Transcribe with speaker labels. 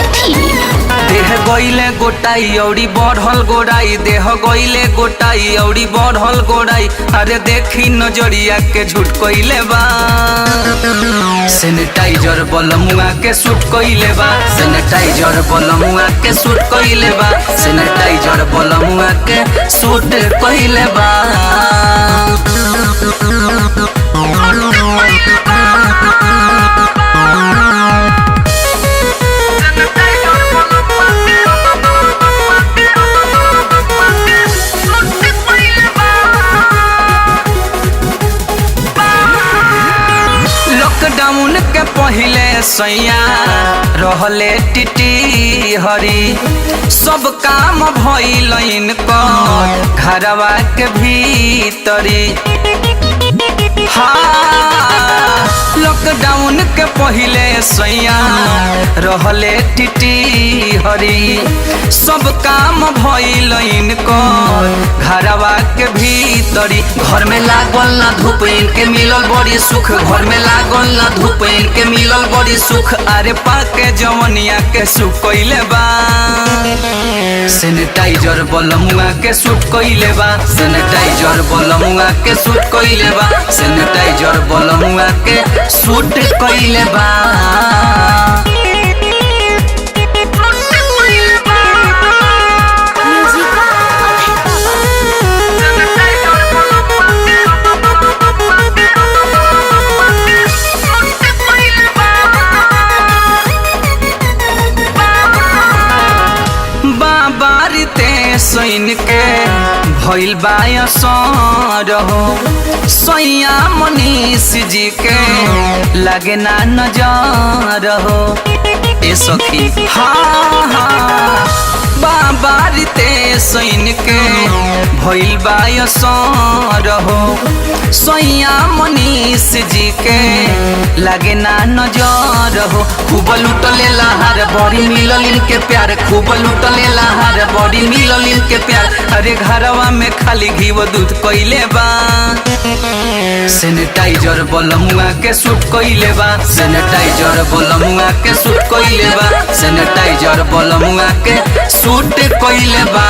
Speaker 1: सखी।
Speaker 2: देह गईले गोटाई औरी बढ़ल गोराई, देह गईले गोटाई औरी बढ़ल गोराई, अरे देखी नजरिया के झूठ कइले बा। सैनिटाइजर बलमुआ के सूट कइले बा, सैनिटाइजर बलमुआ के सूट कइले बा, सैनिटाइजर बलमुआ के सूट कइले बा। लॉकडाउन के पहले सैया रहले टिटी हरी, सब काम भइल इनकर घरवा के भीतरी। हाँ, लॉकडाउन के पहले सैया रहले टिटी हरी, सब काम भइल इनकर घरवा के भीतरी। घर में लागल ना धूप इनके मिलल बड़ी सुख, घर में लागल ना धूप इनके मिलल बड़ी सुख, अरे पाके जवनिया के सुख कइले बा। सैनिटाइजर बलमुआ के सूट कइले बा, सैनिटाइजर बलमुआ के सूट कइले बा, सैनिटाइजर बलमुआ के सूट कइले बा। बारिते सैन के भइल बायसर हो, सैया मनीष जी के लगे ना नजर हो। ए सखी हाँ हाँ, बारिते सैन के भइल बायसर हो, सैया मनीष जी के लगे ना नजर हो। खूब लुटले लहार बड़ी मिलल इनके प्यार, खूब लुटले लहार बड़ी मिलल इनके प्यार, अरे घरवा में खाली घी व दूध कइले बा। सैनिटाइजर बलमुआ के सूट कइले बा, सैनिटाइजर बलमुआ के सूट कइले बा, सैनिटाइजर बलमुआ के सूट कइले बा।